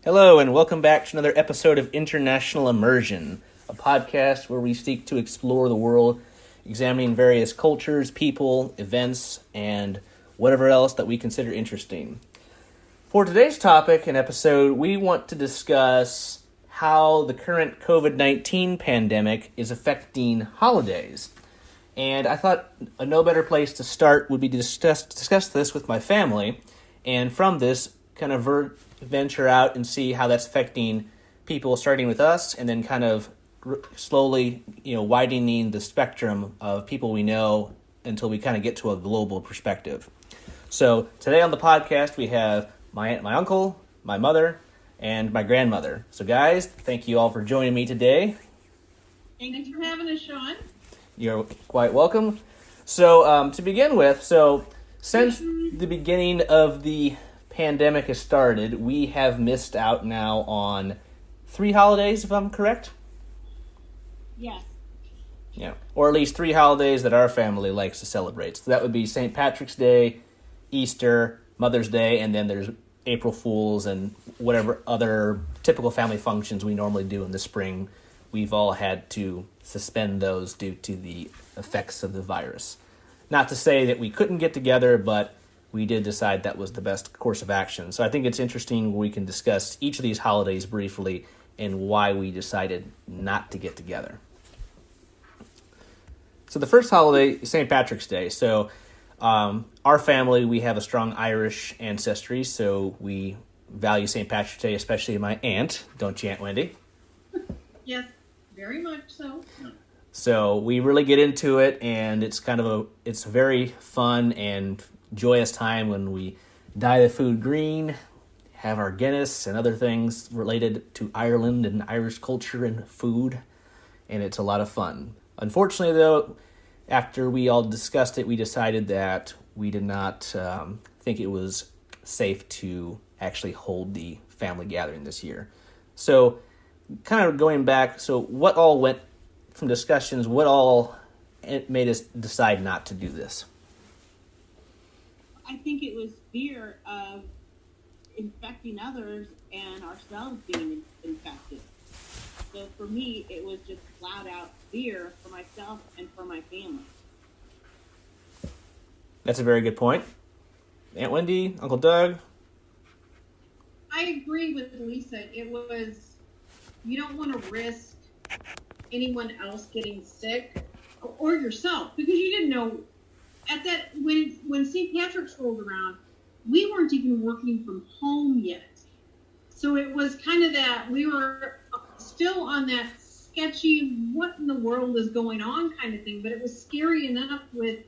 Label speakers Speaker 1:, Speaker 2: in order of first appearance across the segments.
Speaker 1: Hello, and welcome back to another episode of International Immersion, a podcast where we seek to explore the world, examining various cultures, people, events, and whatever else that we consider interesting. For today's topic and episode, we want to discuss how the current COVID-19 pandemic is affecting holidays. And I thought no better place to start would be to discuss this with my family, and from this, kind of venture out and see how that's affecting people, starting with us, and then kind of slowly, widening the spectrum of people we know until we kind of get to a global perspective. So today on the podcast, we have my aunt, my uncle, my mother, and my grandmother. So guys, thank you all for joining me today.
Speaker 2: Thanks for having us, Sean.
Speaker 1: You're quite welcome. So to begin with, since the beginning of the pandemic has started, we have missed out now on 3 holidays, if I'm correct?
Speaker 2: Yes.
Speaker 1: Yeah, or at least 3 holidays that our family likes to celebrate. So that would be St. Patrick's Day, Easter, Mother's Day, and then there's April Fools and whatever other typical family functions we normally do in the spring. We've all had to suspend those due to the effects of the virus. Not to say that we couldn't get together, but we did decide that was the best course of action. So I think it's interesting we can discuss each of these holidays briefly and why we decided not to get together. So the first holiday is St. Patrick's Day. So our family, we have a strong Irish ancestry, so we value St. Patrick's Day, especially my aunt. Don't you, Aunt Wendy?
Speaker 2: Yes, very much so.
Speaker 1: So we really get into it, and it's it's very fun and joyous time when we dye the food green, have our Guinness and other things related to Ireland and Irish culture and food, and it's a lot of fun. Unfortunately, though, after we all discussed it, we decided that we did not think it was safe to actually hold the family gathering this year. So kind of going back, so what all went from discussions, what all it made us decide not to do this?
Speaker 2: I think it was fear of infecting others and ourselves being infected. So for me, it was just flat out fear for myself and for my family.
Speaker 1: That's a very good point. Aunt Wendy, Uncle Doug?
Speaker 2: I agree with Lisa. It was, you don't want to risk anyone else getting sick or yourself, because you didn't know at that when St. Patrick's rolled around, we weren't even working from home yet. So it was kind of that we were still on that sketchy, what in the world is going on kind of thing. But it was scary enough with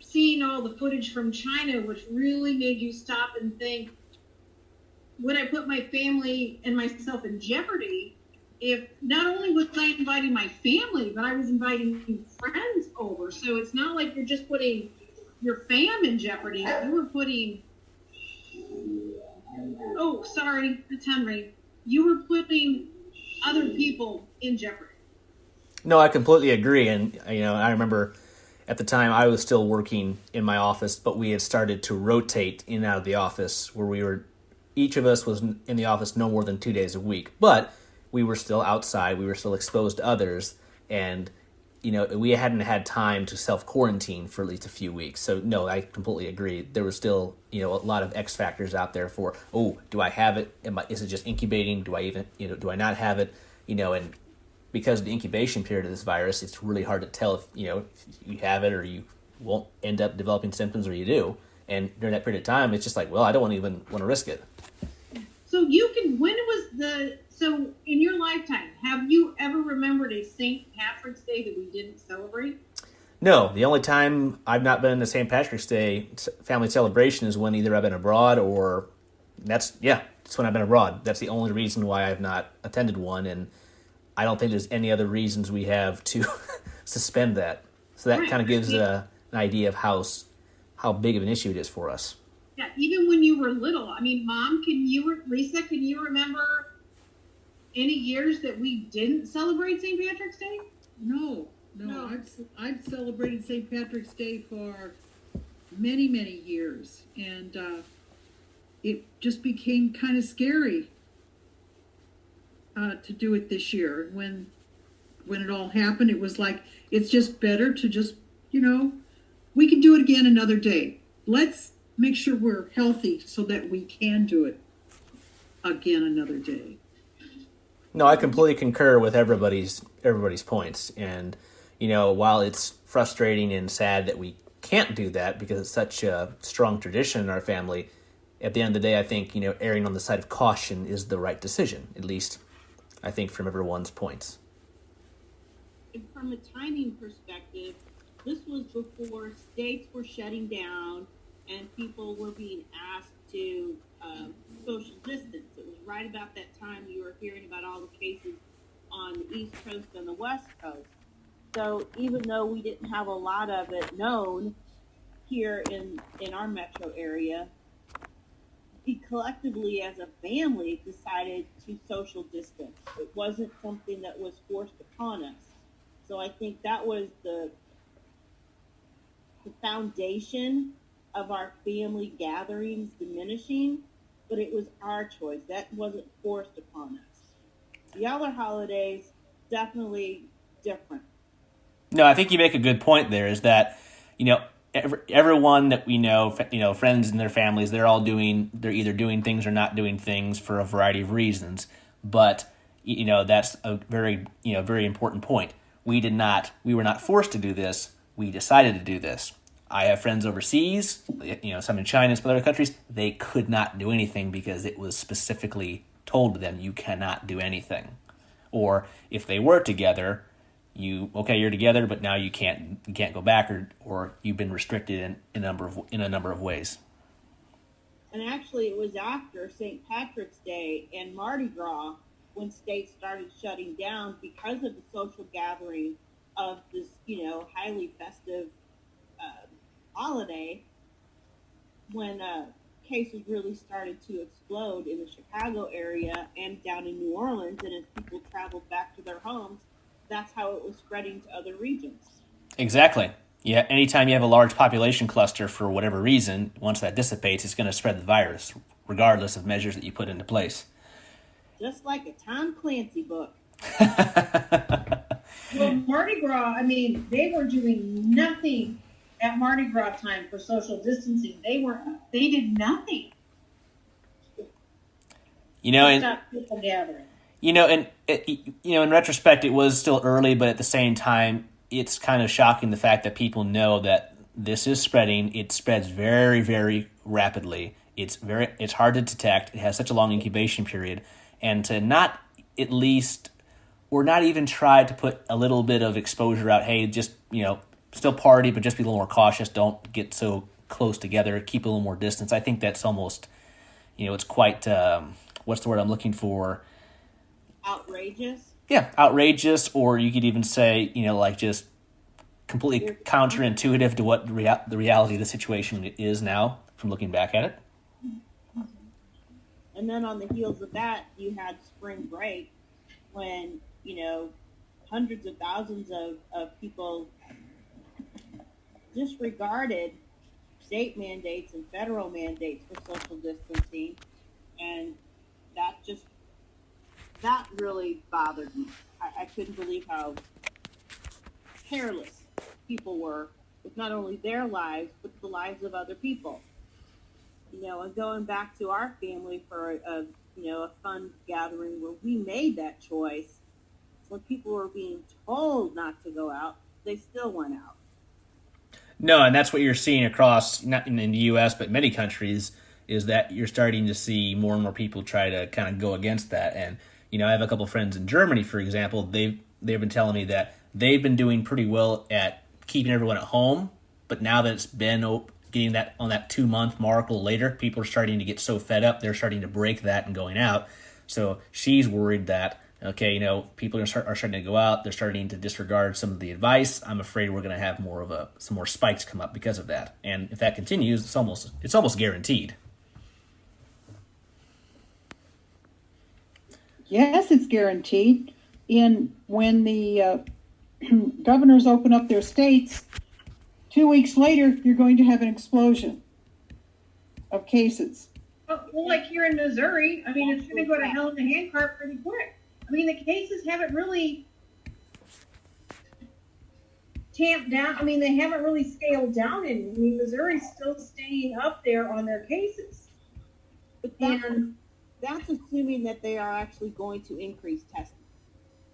Speaker 2: seeing all the footage from China, which really made you stop and think, would I put my family and myself in jeopardy if not only was I inviting my family, but I was inviting friends over? So it's not like you're just putting your fam in jeopardy. You were putting, oh, sorry, it's Henry. You were putting other people in jeopardy.
Speaker 1: No, I completely agree. And, I remember at the time I was still working in my office, but we had started to rotate in and out of the office where each of us was in the office no more than 2 days a week. But we were still outside, we were still exposed to others, and, we hadn't had time to self-quarantine for at least a few weeks. So, no, I completely agree. There was still, a lot of X factors out there for, do I have it? Is it just incubating? Do I even, do I not have it? And because of the incubation period of this virus, it's really hard to tell if you have it or you won't end up developing symptoms, or you do. And during that period of time, it's just like, well, I don't even want to risk it.
Speaker 2: So so in your lifetime, have you ever remembered a St. Patrick's Day that we didn't celebrate?
Speaker 1: No, the only time I've not been in the St. Patrick's Day family celebration is when either I've been abroad or it's when I've been abroad. That's the only reason why I've not attended one, and I don't think there's any other reasons we have to suspend that. So that kind of gives an idea of how big of an issue it is for us.
Speaker 2: Yeah, even when you were little. I mean, Mom, Lisa, can you remember any years that we didn't celebrate St. Patrick's Day?
Speaker 3: No. I've celebrated St. Patrick's Day for many, many years, and it just became kind of scary to do it this year. When it all happened, it was like, it's just better to just, we can do it again another day. Let's make sure we're healthy so that we can do it again another day.
Speaker 1: No, I completely concur with everybody's points. And, while it's frustrating and sad that we can't do that because it's such a strong tradition in our family, at the end of the day, I think, erring on the side of caution is the right decision, at least I think from everyone's points.
Speaker 4: And from a timing perspective, this was before states were shutting down and people were being asked to social distance. It was right about that time you were hearing about all the cases on the East Coast and the West Coast. So even though we didn't have a lot of it known here in our metro area, we collectively as a family decided to social distance. It wasn't something that was forced upon us. So I think that was the foundation of our family gatherings diminishing, but it was our choice. That wasn't forced upon us. The other holidays, definitely different.
Speaker 1: No, I think you make a good point there, is that, everyone that we know, friends and their families, they're either doing things or not doing things for a variety of reasons. But, that's a very, very important point. We were not forced to do this. We decided to do this. I have friends overseas, some in China, some other countries. They could not do anything because it was specifically told to them, you cannot do anything. Or if they were together, you're together, but now you can't go back, or you've been restricted in a number of ways.
Speaker 4: And actually, it was after St. Patrick's Day and Mardi Gras when states started shutting down because of the social gathering of this, highly festive holiday, when cases really started to explode in the Chicago area and down in New Orleans, and as people traveled back to their homes, that's how it was spreading to other regions.
Speaker 1: Exactly. Yeah, anytime you have a large population cluster for whatever reason, once that dissipates, it's going to spread the virus, regardless of measures that you put into place.
Speaker 4: Just like a Tom Clancy book.
Speaker 2: Well, Mardi Gras, they were doing nothing at Mardi Gras time for social distancing. They did nothing. Stop people gathering.
Speaker 1: In retrospect, it was still early, but at the same time, it's kind of shocking the fact that people know that this is spreading. It spreads very, very rapidly. It's hard to detect. It has such a long incubation period, and to not at least, or not even try to put a little bit of exposure out. Hey, just still party, but just be a little more cautious. Don't get so close together. Keep a little more distance. I think that's almost, it's quite. What's the word I'm looking for?
Speaker 4: Outrageous?
Speaker 1: Yeah, outrageous, or you could even say, just completely counterintuitive to what the reality of the situation is now from looking back at it.
Speaker 4: And then on the heels of that, you had spring break when, hundreds of thousands of people disregarded state mandates and federal mandates for social distancing, and that really bothered me. I couldn't believe how careless people were with not only their lives, but the lives of other people. And going back to our family for a fun gathering where we made that choice, when people were being told not to go out, they still went out.
Speaker 1: No, and that's what you're seeing across, not in the U.S., but many countries, is that you're starting to see more and more people try to kind of go against that. And, I have a couple of friends in Germany, for example. They've been telling me that they've been doing pretty well at keeping everyone at home, but now that it's been getting that on that 2-month mark a little later, people are starting to get so fed up, they're starting to break that and going out. So she's worried that, people are starting to go out, they're starting to disregard some of the advice. I'm afraid we're going to have some more spikes come up because of that. And if that continues, it's almost guaranteed.
Speaker 3: Yes, it's guaranteed. When the governors open up their states, 2 weeks later, you're going to have an explosion of cases.
Speaker 2: Well, like here in Missouri, it's going to go to hell in the handcart pretty quick. I mean, the cases haven't really tamped down. I mean, they haven't really scaled down any. I mean, Missouri's still staying up there on their cases.
Speaker 4: But
Speaker 2: And
Speaker 4: that's assuming that they are actually going to increase testing.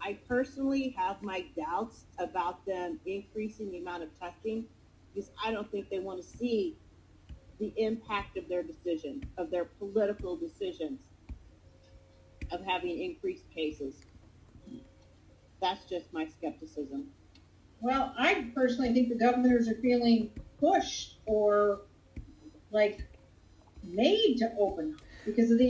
Speaker 4: I personally have my doubts about them increasing the amount of testing because I don't think they want to see the impact of their decision, of their political decisions of having increased cases. That's just my skepticism.
Speaker 2: well, I personally think the governors are feeling pushed or like made to open up because of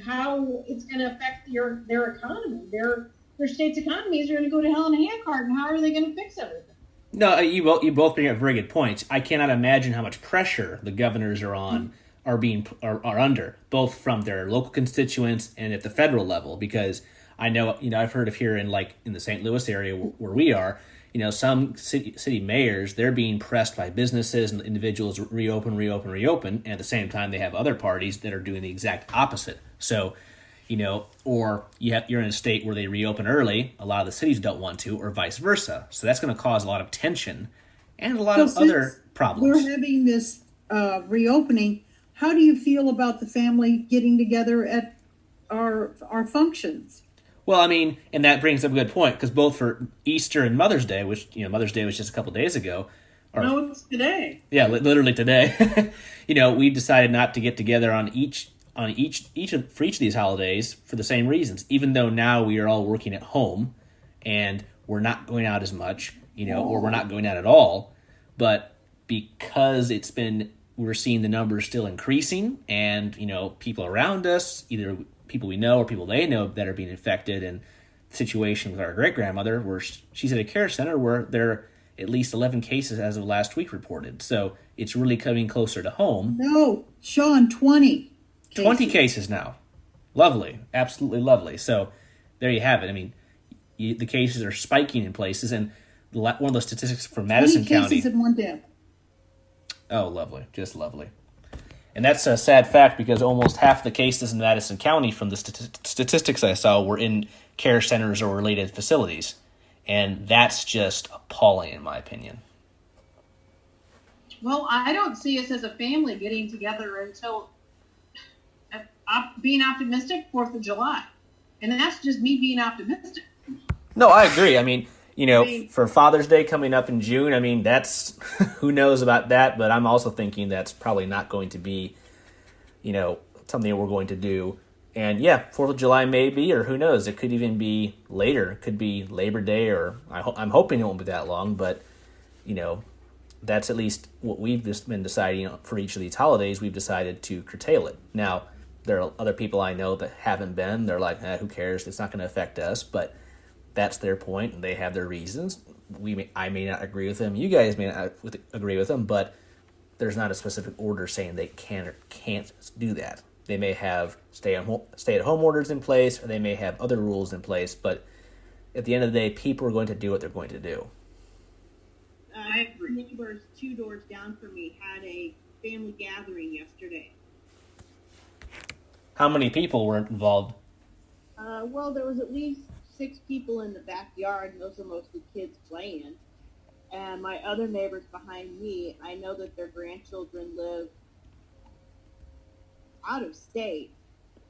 Speaker 2: how it's going to affect their economy. Their state's economies are going to go to hell in a handcart, and how are they going to fix everything?
Speaker 1: No, you both bring up very good points. I cannot imagine how much pressure the governors are under, both from their local constituents and at the federal level. Because I know, I've heard of here in the St. Louis area where we are, some city mayors, they're being pressed by businesses and individuals reopen, and at the same time they have other parties that are doing the exact opposite. So, or you're in a state where they reopen early, a lot of the cities don't want to, or vice versa. So that's going to cause a lot of tension and a lot of other problems.
Speaker 3: We're having this reopening. How do you feel about the family getting together at our functions?
Speaker 1: Well, I mean, and that brings up a good point, because both for Easter and Mother's Day, which, Mother's Day was just a couple days ago.
Speaker 2: No, it's today.
Speaker 1: Yeah, literally today. We decided not to get together for each of these holidays for the same reasons. Even though now we are all working at home and we're not going out as much, or we're not going out at all, but because we're seeing the numbers still increasing, and people around us, either people we know or people they know that are being infected, and the situation with our great grandmother, where she's at a care center where there are at least 11 cases as of last week reported. So it's really coming closer to home.
Speaker 3: No, Sean, 20.
Speaker 1: 20 cases now. Lovely. Absolutely lovely. So there you have it. I mean, the cases are spiking in places, and one of the statistics from Madison
Speaker 3: 20
Speaker 1: County.
Speaker 3: cases and 1 death.
Speaker 1: Oh, lovely. Just lovely. And that's a sad fact, because almost half the cases in Madison County, from the statistics I saw, were in care centers or related facilities. And that's just appalling, in my opinion.
Speaker 2: Well, I don't see us as a family getting together until being optimistic, 4th of July. And that's just me being optimistic.
Speaker 1: No, I agree. I mean, for Father's Day coming up in June, that's, who knows about that, but I'm also thinking that's probably not going to be, something we're going to do. And yeah, 4th of July maybe, or who knows, it could even be later. It could be Labor Day, or I'm hoping it won't be that long, but, that's at least what we've just been deciding for each of these holidays. We've decided to curtail it. Now, there are other people I know that haven't been. They're like, who cares? It's not going to affect us, but that's their point, and they have their reasons. I may not agree with them. You guys may not agree with them, but there's not a specific order saying they can or can't do that. They may have stay-at-home orders in place, or they may have other rules in place, but at the end of the day, people are going to do what they're going to do.
Speaker 4: Neighbors 2 doors down from me had a family gathering yesterday.
Speaker 1: How many people were involved?
Speaker 4: Well, there was at least 6 people in the backyard, and those are mostly kids playing. And my other neighbors behind me, I know that their grandchildren live out of state,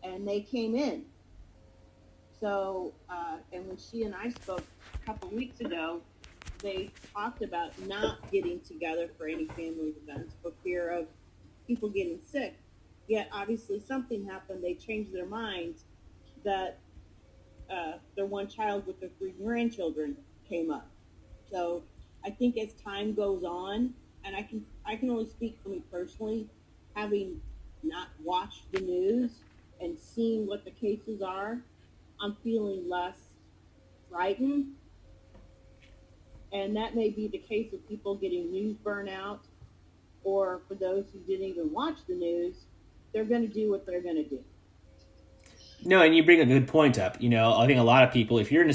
Speaker 4: and they came in. So, and when she and I spoke a couple weeks ago, they talked about not getting together for any family events for fear of people getting sick. Yet, obviously, something happened. They changed their minds that their one child with their 3 grandchildren came up. So I think as time goes on, and I can only speak for me personally, having not watched the news and seeing what the cases are, I'm feeling less frightened. And that may be the case of people getting news burnout, or for those who didn't even watch the news, they're going to do what they're going to do.
Speaker 1: No, and you bring a good point up. I think a lot of people, if you're in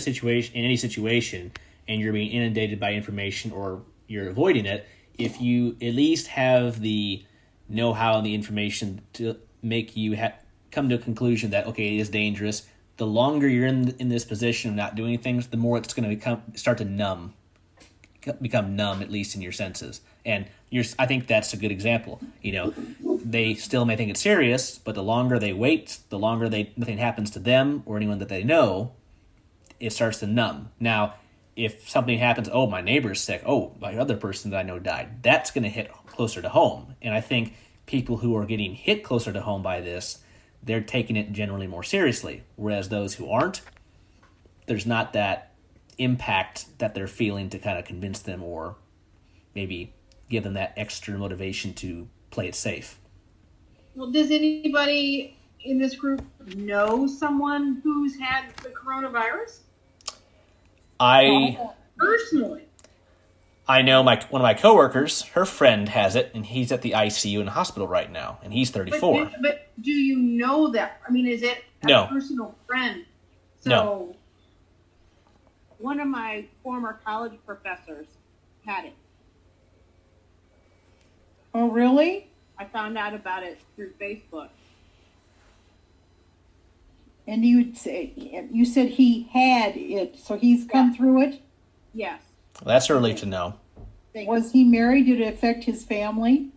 Speaker 1: any situation, and you're being inundated by information or you're avoiding it, if you at least have the know-how and the information to make you come to a conclusion that, okay, it is dangerous, the longer you're in this position of not doing things, the more it's going to start to become numb, at least in your senses. And I think that's a good example. They still may think it's serious, but the longer they wait, the longer nothing happens to them or anyone that they know, it starts to numb. Now, if something happens, oh, my neighbor's sick, oh, my other person that I know died, that's going to hit closer to home. And I think people who are getting hit closer to home by this, they're taking it generally more seriously. Whereas those who aren't, there's not that impact that they're feeling to kind of convince them or maybe give them that extra motivation to play it safe.
Speaker 2: Well, does anybody in this group know someone who's had the coronavirus? Personally.
Speaker 1: I know one of my coworkers, her friend has it, and he's at the ICU in the hospital right now, and he's 34.
Speaker 2: But do you know that? I mean, is it a personal friend? So,
Speaker 1: no.
Speaker 4: One of my former college professors had it.
Speaker 3: Oh, really?
Speaker 4: I found out about it through Facebook.
Speaker 3: And you said he had it, so he's come through it?
Speaker 4: Yes.
Speaker 1: That's a relief to know.
Speaker 3: Was he married? Did it affect his family?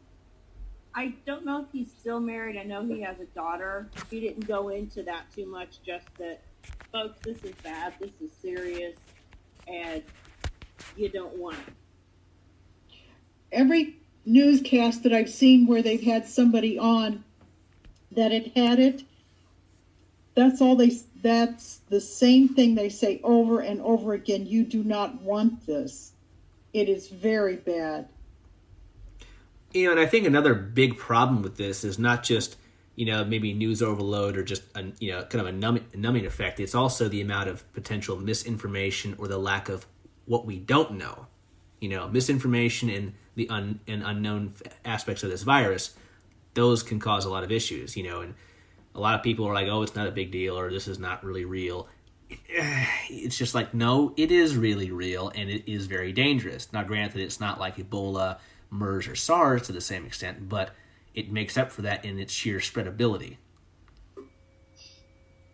Speaker 4: I don't know if he's still married. I know he has a daughter. He didn't go into that too much, just that, folks, this is bad, this is serious, and you don't want it.
Speaker 3: Every newscast that I've seen where they've had somebody on that had it, that's the same thing they say over and over again. You do not want this. It is very bad.
Speaker 1: And I think another big problem with this is not just, maybe news overload or just, kind of a numbing effect. It's also the amount of potential misinformation or the lack of what we don't know. Misinformation and the unknown aspects of this virus, those can cause a lot of issues, and a lot of people are like, oh, it's not a big deal, or this is not really real. It's just like, no, it is really real, and it is very dangerous. Now, granted, it's not like Ebola, MERS, or SARS to the same extent, but it makes up for that in its sheer spreadability.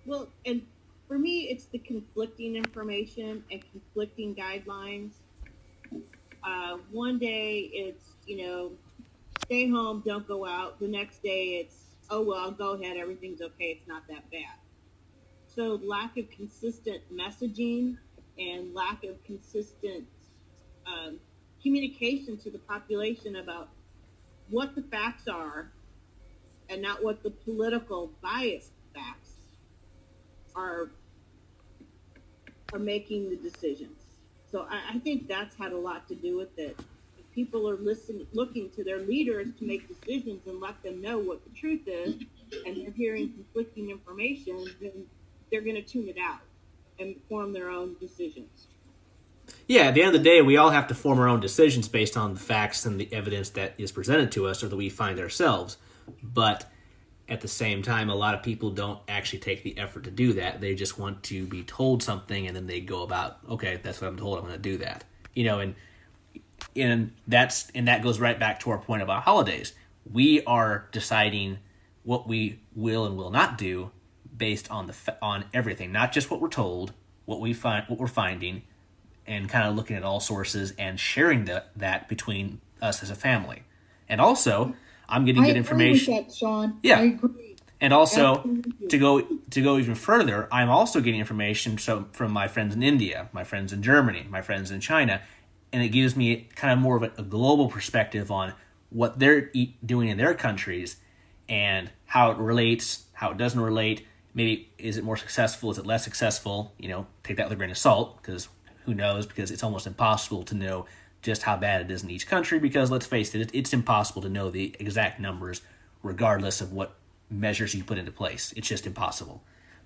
Speaker 4: Well, and for me, it's the conflicting information and conflicting guidelines. One day it's, stay home, don't go out. The next day it's, oh, well, go ahead, everything's okay, it's not that bad. So lack of consistent messaging and lack of consistent communication to the population about what the facts are and not what the political biased facts are making the decisions. So I think that's had a lot to do with it. If people are looking to their leaders to make decisions and let them know what the truth is, and they're hearing conflicting information, then they're going to tune it out and form their own decisions.
Speaker 1: Yeah, at the end of the day, we all have to form our own decisions based on the facts and the evidence that is presented to us or that we find ourselves. But at the same time, a lot of people don't actually take the effort to do that. They just want to be told something, and then they go about, okay, that's what I'm told, I'm going to do that. And that goes right back to our point about holidays. We are deciding what we will and will not do based on on everything, not just what we're told, what we're finding, and kind of looking at all sources and sharing that between us as a family. And also, I'm getting good information.
Speaker 3: I agree with that, Sean.
Speaker 1: Yeah.
Speaker 3: I agree.
Speaker 1: And also, to go even further, I'm also getting information from my friends in India, my friends in Germany, my friends in China, and it gives me kind of more of a global perspective on what they're doing in their countries and how it relates, how it doesn't relate. Maybe is it more successful? Is it less successful? Take that with a grain of salt, because who knows? Because it's almost impossible to know just how bad it is in each country, because let's face it, it's impossible to know the exact numbers regardless of what measures you put into place. It's just impossible.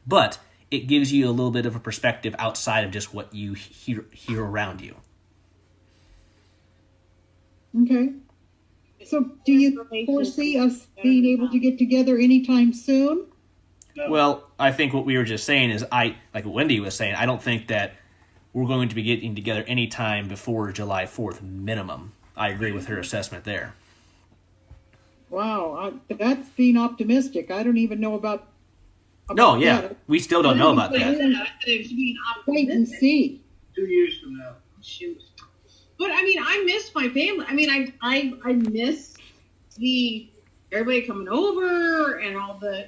Speaker 1: But it gives you a little bit of a perspective outside of just what you hear around you.
Speaker 3: Okay. So do you foresee us being able to get together anytime soon?
Speaker 1: Well, I think what we were just saying is, like what Wendy was saying, I don't think that we're going to be getting together anytime before July 4th minimum. I agree with her assessment there.
Speaker 3: Wow, that's being optimistic. I don't even know about
Speaker 1: No, yeah, we still don't know about that.
Speaker 3: Wait and see.
Speaker 5: 2 years from now.
Speaker 2: Shoot. But I mean, I miss my family. I mean, I miss the everybody coming over and all the,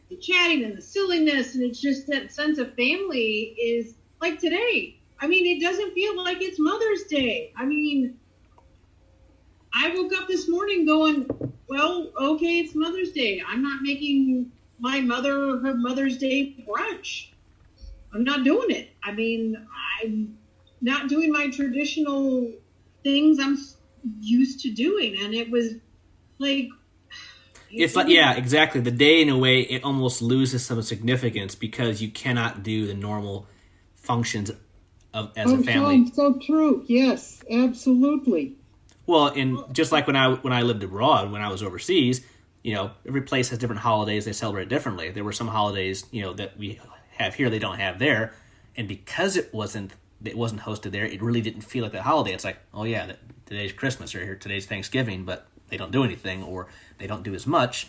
Speaker 2: the chatting and the silliness, and it's just that sense of family is like today. I mean, it doesn't feel like it's Mother's Day. I mean, I woke up this morning going, well, okay, it's Mother's Day. I'm not making my mother her Mother's Day brunch. I'm not doing it. I mean, I'm not doing my traditional things I'm used to doing. And it was like...
Speaker 1: It's like, yeah, exactly. The day, in a way, it almost loses some significance because you cannot do the normal functions as a family.
Speaker 3: Sean, so true. Yes, absolutely.
Speaker 1: Well, and just like when I lived abroad, when I was overseas, every place has different holidays. They celebrate differently. There were some holidays, that we have here they don't have there, and because it wasn't hosted there, it really didn't feel like that holiday. It's like, oh yeah, today's Christmas, or today's Thanksgiving, but they don't do anything, or they don't do as much,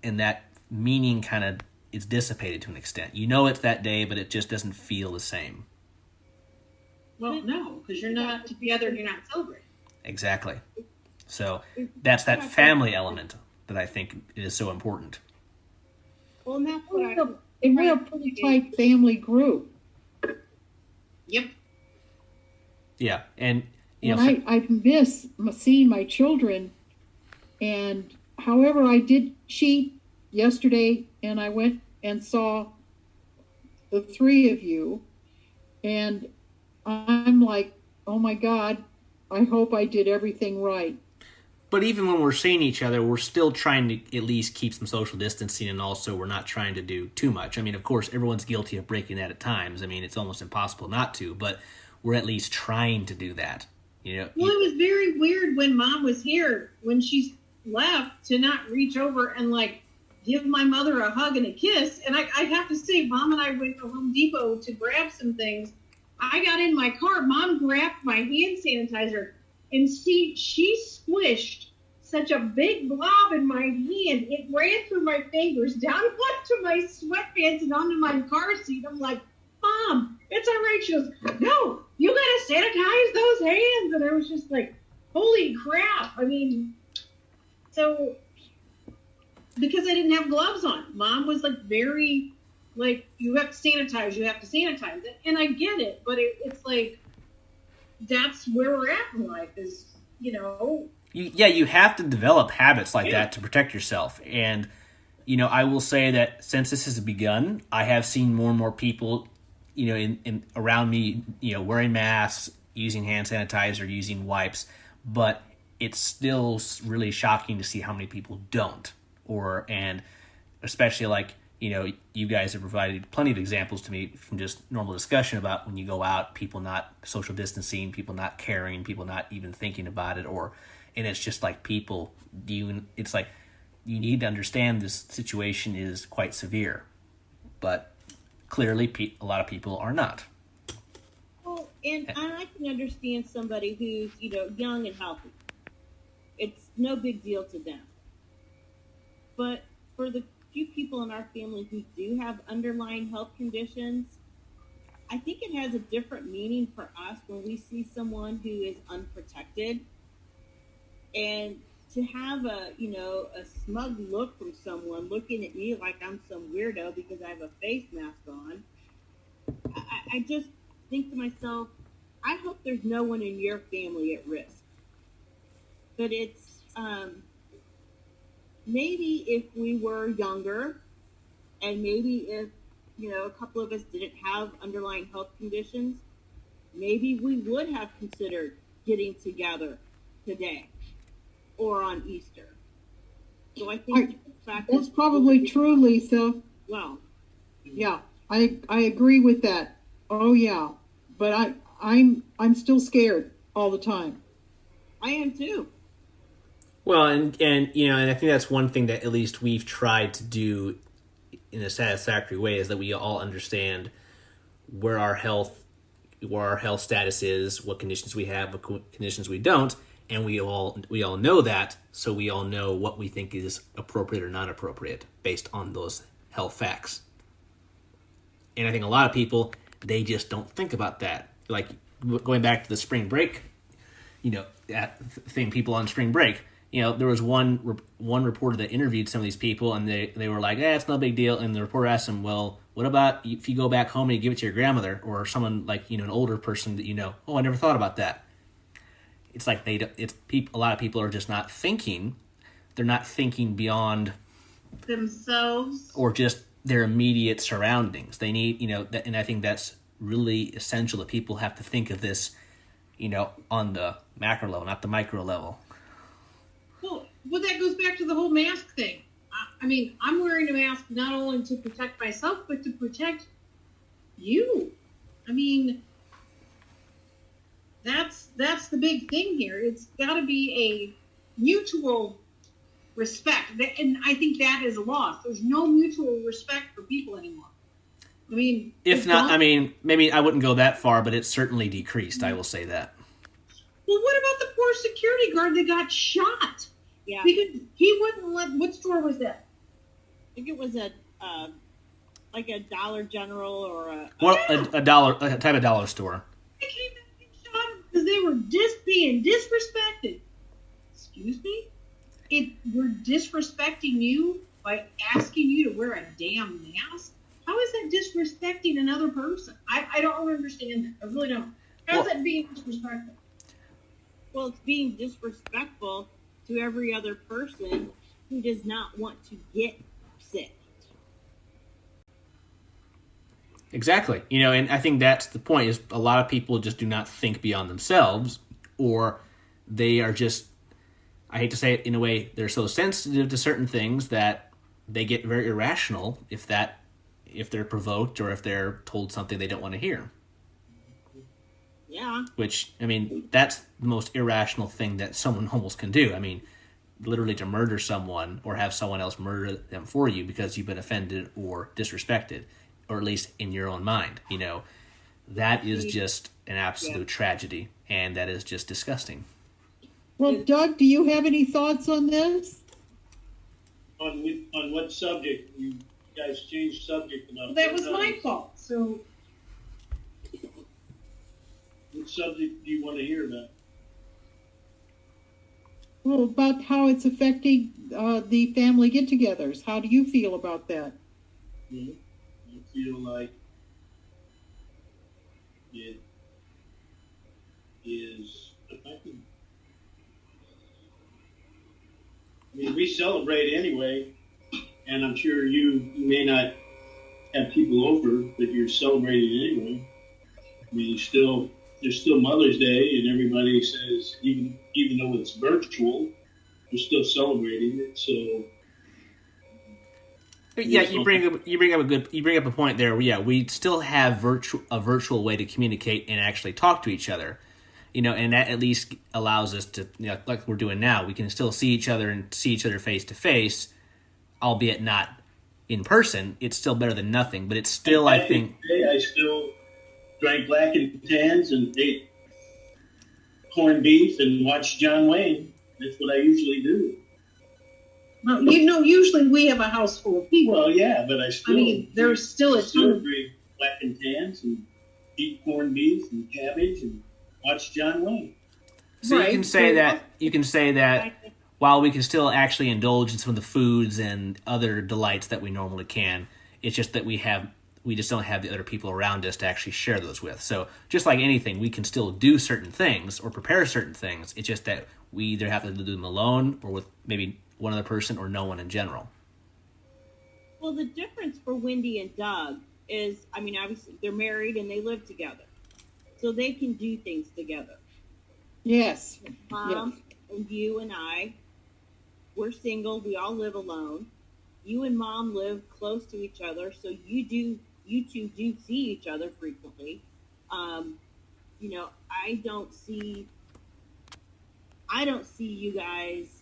Speaker 1: and that meaning kind of is dissipated to an extent. It's that day, but it just doesn't feel the same.
Speaker 2: Well, no, because you're not together and you're not celebrating.
Speaker 1: Exactly. So that's that family element that I think is so important.
Speaker 4: Well, and that's what
Speaker 3: And we're a pretty tight family group.
Speaker 2: Yep.
Speaker 1: Yeah, and
Speaker 3: I miss seeing my children, and however, I did cheat yesterday, and I went and saw the three of you, and I'm like, oh my God, I hope I did everything right.
Speaker 1: But even when we're seeing each other, we're still trying to at least keep some social distancing, and also we're not trying to do too much. I mean, of course, everyone's guilty of breaking that at times. I mean, it's almost impossible not to, but we're at least trying to do that.
Speaker 2: Well, it was very weird when Mom was here, when she left, to not reach over and give my mother a hug and a kiss. And I have to say, Mom and I went to Home Depot to grab some things. I got in my car. Mom grabbed my hand sanitizer, and she squished such a big blob in my hand. It ran through my fingers, down onto my sweatpants and onto my car seat. I'm like, Mom, it's all right. She goes, no, you got to sanitize those hands. And I was just like, holy crap. I mean, so because I didn't have gloves on, Mom was very, you have to sanitize, it. And I get it, but it's like, that's where we're at in life is,
Speaker 1: you have to develop habits like that to protect yourself. And, I will say that since this has begun, I have seen more and more people, in around me, wearing masks, using hand sanitizer, using wipes, but it's still really shocking to see how many people don't. And especially you guys have provided plenty of examples to me from just normal discussion about when you go out, people not social distancing, people not caring, people not even thinking about it, and it's just it's like you need to understand this situation is quite severe, but clearly a lot of people are not.
Speaker 4: Well, and I can understand somebody who's, young and healthy. It's no big deal to them. But for the few people in our family who do have underlying health conditions, I think it has a different meaning for us when we see someone who is unprotected. And to have a smug look from someone looking at me like I'm some weirdo because I have a face mask on, I just think to myself, I hope there's no one in your family at risk. But it's, maybe if we were younger, and maybe if, a couple of us didn't have underlying health conditions, maybe we would have considered getting together today or on Easter. So I think
Speaker 3: that's probably true, Lisa.
Speaker 4: Well,
Speaker 3: yeah, I agree with that. Oh yeah, but I'm still scared all the time.
Speaker 4: I am too.
Speaker 1: Well, and I think that's one thing that at least we've tried to do in a satisfactory way is that we all understand where our health status is, what conditions we have, what conditions we don't, and we all know that, so we all know what we think is appropriate or not appropriate based on those health facts. And I think a lot of people, they just don't think about that. Like going back to the spring break, that thing, people on spring break. There was one reporter that interviewed some of these people, and they were like, it's no big deal. And the reporter asked them, well, what about if you go back home and you give it to your grandmother or someone like, an older person that oh, I never thought about that. It's like a lot of people are just not thinking. They're not thinking beyond
Speaker 2: themselves
Speaker 1: or just their immediate surroundings. They need, and I think that's really essential that people have to think of this, on the macro level, not the micro level.
Speaker 2: Well, that goes back to the whole mask thing. I mean, I'm wearing a mask not only to protect myself, but to protect you. I mean, that's the big thing here. It's got to be a mutual respect, and I think that is lost. There's no mutual respect for people anymore. I mean,
Speaker 1: if not, I mean, maybe I wouldn't go that far, but it's certainly decreased. I will say that.
Speaker 2: Well, what about the poor security guard that got shot?
Speaker 4: Yeah,
Speaker 2: because he wouldn't let. What store was that?
Speaker 4: I think it was like a Dollar General or a
Speaker 1: type of dollar store.
Speaker 2: They came back and shot him because they were being disrespected. Excuse me? We're disrespecting you by asking you to wear a damn mask? How is that disrespecting another person? I don't understand that. I really don't. How's that being disrespectful?
Speaker 4: Well, it's being disrespectful to every other person who does not want to get sick.
Speaker 1: Exactly. And I think that's the point, is a lot of people just do not think beyond themselves, or they are just, I hate to say it in a way, they're so sensitive to certain things that they get very irrational if they're provoked or if they're told something they don't want to hear.
Speaker 4: Yeah.
Speaker 1: Which, I mean, that's the most irrational thing that someone almost can do. I mean, literally to murder someone or have someone else murder them for you because you've been offended or disrespected, or at least in your own mind, that is just an absolute tragedy, and that is just disgusting.
Speaker 3: Well, Doug, do you have any thoughts on this?
Speaker 5: On what subject? You guys changed subject enough.
Speaker 2: That was my fault. So,
Speaker 5: what subject do you want to hear about?
Speaker 3: Well, about how it's affecting the family get-togethers. How do you feel about that?
Speaker 5: I feel like it is affecting. I mean, we celebrate anyway, and I'm sure you may not have people over, but you're celebrating anyway. I mean, there's still Mother's Day, and everybody says, even though it's virtual, we're still celebrating it. So,
Speaker 1: yeah, you bring up a point there. Yeah, we still have a virtual way to communicate and actually talk to each other. And that at least allows us to, like we're doing now, we can still see each other and see each other face to face, albeit not in person. It's still better than nothing, but it's still, I think.
Speaker 5: I still drank black and tans and ate corned beef and watched John Wayne. That's what I usually do.
Speaker 2: well, usually we have a house full of people.
Speaker 5: Well, yeah, but
Speaker 2: there's still a ton.
Speaker 5: Drink black and tans and eat corned beef and cabbage and watch John Wayne.
Speaker 1: So you can say that while we can still actually indulge in some of the foods and other delights that we normally can, it's just that we just don't have the other people around us to actually share those with. So just like anything, we can still do certain things or prepare certain things. It's just that we either have to do them alone or with maybe one other person or no one in general.
Speaker 4: Well, the difference for Wendy and Doug is, I mean, obviously they're married and they live together, so they can do things together.
Speaker 3: Yes.
Speaker 4: Mom and you and I, we're single. We all live alone. You and Mom live close to each other, so you two do see each other frequently. I don't see you guys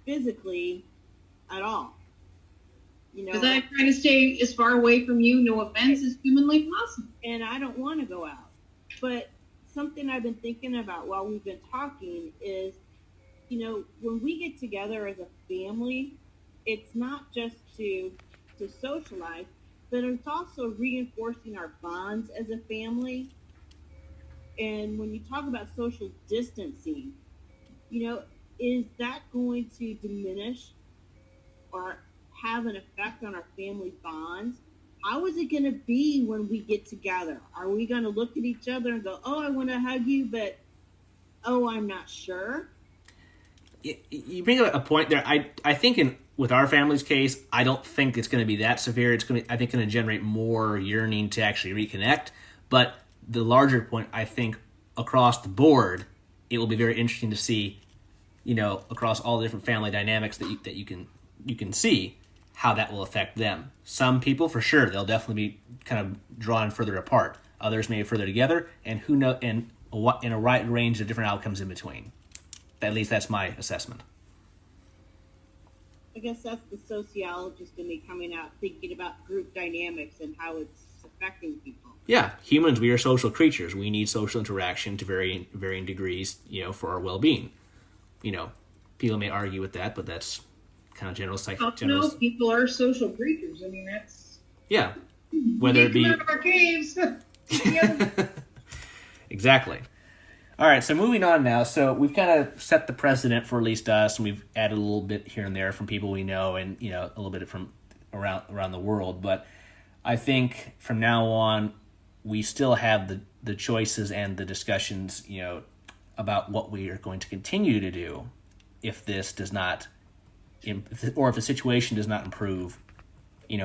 Speaker 4: physically at all.
Speaker 2: Because I try to stay as far away from you, no offense, as humanly possible.
Speaker 4: And I don't want to go out. But something I've been thinking about while we've been talking is, when we get together as a family, it's not just to socialize, but it's also reinforcing our bonds as a family. And when you talk about social distancing, is that going to diminish or have an effect on our family bonds? How is it going to be when we get together? Are we going to look at each other and go, "Oh, I want to hug you, but oh, I'm not sure"?
Speaker 1: You bring up a point there. I think with our family's case, I don't think it's going to be that severe. It's going to generate more yearning to actually reconnect. But the larger point, I think, across the board, it will be very interesting to see, across all the different family dynamics that you can see how that will affect them. Some people, for sure, they'll definitely be kind of drawn further apart. Others may be further together, and who know, and in a wide range of different outcomes in between. At least that's my assessment.
Speaker 4: I guess that's the sociologist in me coming out thinking about group dynamics and how it's affecting people.
Speaker 1: Yeah, humans, we are social creatures. We need social interaction to varying degrees, for our well-being. People may argue with that, but that's kind of general psychology.
Speaker 2: No, people are social creatures. I mean, that's...
Speaker 1: Yeah, whether it be...
Speaker 2: Come out of our caves.
Speaker 1: Exactly. All right, so moving on now. So we've kind of set the precedent for at least us, and we've added a little bit here and there from people we know, and a little bit from around the world. But I think from now on, we still have the choices and the discussions, about what we are going to continue to do if this does not, or if the situation does not improve,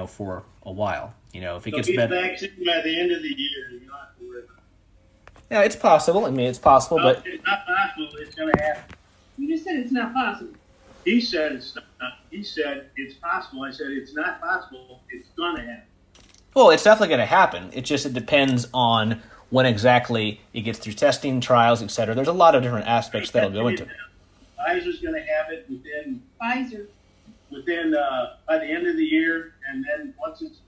Speaker 1: for a while. If it gets better.
Speaker 5: Vaccine by the end of the year, you don't have to worry about it.
Speaker 1: Yeah, it's possible. I mean, it's possible, but
Speaker 5: it's not possible. It's going to happen.
Speaker 2: You just said it's not possible.
Speaker 5: He said it's not. He said it's possible. I said it's not possible. It's going to happen.
Speaker 1: well, it's definitely going to happen. It depends on when exactly it gets through testing, trials, etc. There's a lot of different aspects that'll go into it.
Speaker 5: Pfizer's going to have it within
Speaker 2: Pfizer.
Speaker 5: By the end of the year, and then once it's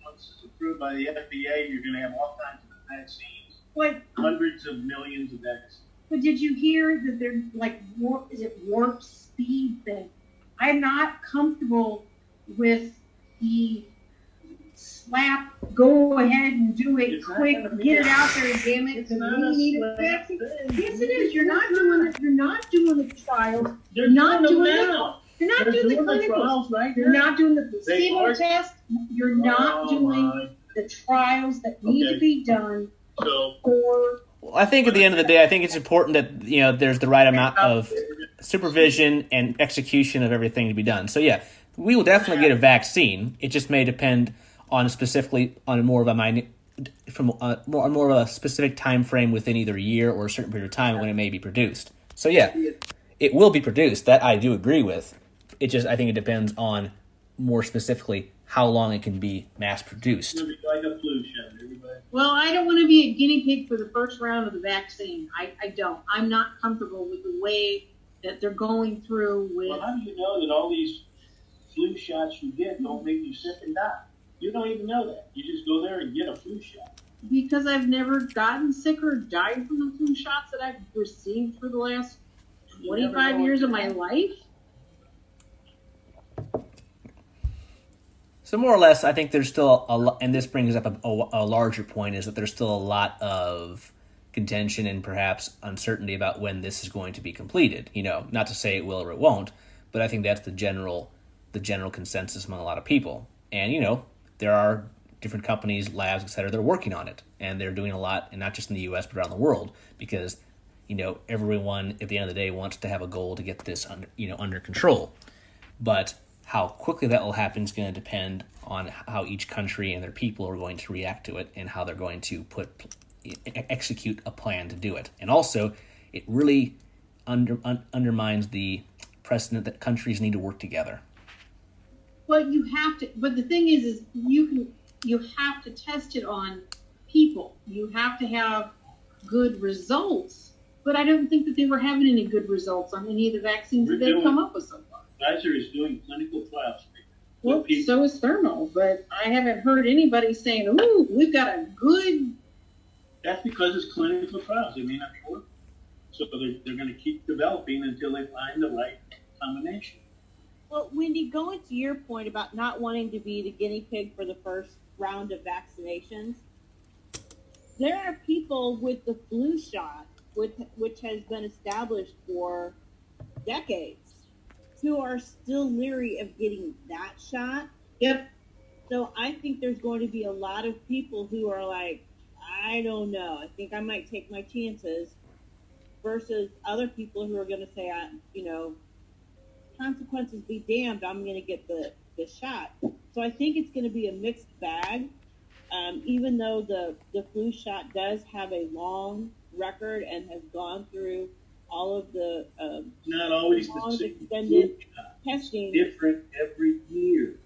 Speaker 5: approved by the FDA, you're going to have all kinds of vaccines.
Speaker 2: What?
Speaker 5: Hundreds of millions of vaccines.
Speaker 2: But did you hear that they're like warp speed thing? I'm not comfortable with the slap. Go ahead and do it
Speaker 5: It's
Speaker 2: quick. Get it out there, damn it.
Speaker 5: It's
Speaker 2: We
Speaker 5: not a
Speaker 2: need
Speaker 5: slap
Speaker 2: a vaccine.
Speaker 5: thing.
Speaker 2: Yes, it is. You're not doing it. You're not doing the trials.
Speaker 5: They're
Speaker 2: You're not
Speaker 5: doing
Speaker 2: doing
Speaker 5: them
Speaker 2: it.
Speaker 5: now.
Speaker 2: You're not
Speaker 5: They're
Speaker 2: doing the
Speaker 5: doing the
Speaker 2: clinicals.
Speaker 5: trials right
Speaker 2: You're
Speaker 5: now.
Speaker 2: not doing the
Speaker 5: They
Speaker 2: placebo
Speaker 5: are-
Speaker 2: test. You're not doing
Speaker 5: my.
Speaker 2: the trials that need
Speaker 5: Okay.
Speaker 2: to be done
Speaker 5: So
Speaker 2: for.
Speaker 1: Well, I think at the end of the day, I think it's important that there's the right amount of supervision and execution of everything to be done. So yeah, we will definitely get a vaccine. It just may depend on more of a specific time frame within either a year or a certain period of time when it may be produced. So yeah, it will be produced. That I do agree with. I think it depends on more specifically how long it can be mass produced.
Speaker 5: it's going to be like a flu shot, everybody.
Speaker 2: Well, I don't want to be a guinea pig for the first round of the vaccine. I don't. I'm not comfortable with the way that they're going through with.
Speaker 5: Well, how do you know that all these flu shots you get don't make you sick and die? You don't even know that. You just go there and get a flu shot.
Speaker 2: Because I've never gotten sick or died from the flu shots that I've received for the last
Speaker 5: You never
Speaker 2: 25
Speaker 5: know
Speaker 2: years
Speaker 5: what
Speaker 2: of my life.
Speaker 1: So more or less, I think there's still and this brings up a larger point, is that there's still a lot of contention and perhaps uncertainty about when this is going to be completed. Not to say it will or it won't, but I think that's the general consensus among a lot of people. And there are different companies, labs, etc. that are working on it, and they're doing a lot, and not just in the U.S. but around the world, because everyone at the end of the day wants to have a goal to get this under control, but how quickly that will happen is going to depend on how each country and their people are going to react to it, and how they're going to execute a plan to do it. And also, it really undermines the precedent that countries need to work together.
Speaker 2: But you have to. But the thing is you have to test it on people. You have to have good results. But I don't think that they were having any good results on any of the vaccines that they've come up with so far.
Speaker 5: Pfizer is doing clinical trials.
Speaker 2: Well, so is Thermo, but I haven't heard anybody saying, "Ooh, we've got a good."
Speaker 5: That's because it's clinical trials. They may not be working. So they're going to keep developing until they find the right combination.
Speaker 4: Well, Wendy, going to your point about not wanting to be the guinea pig for the first round of vaccinations, there are people with the flu shot, which has been established for decades, who are still leery of getting that shot.
Speaker 2: Yep.
Speaker 4: So I think there's going to be a lot of people who are like, I don't know, I think I might take my chances, versus other people who are going to say, consequences be damned, I'm going to get the shot. So I think it's going to be a mixed bag. Even though the flu shot does have a long record and has gone through all of the
Speaker 5: Not always the
Speaker 4: long
Speaker 5: same.
Speaker 4: extended testing.
Speaker 5: Different every year.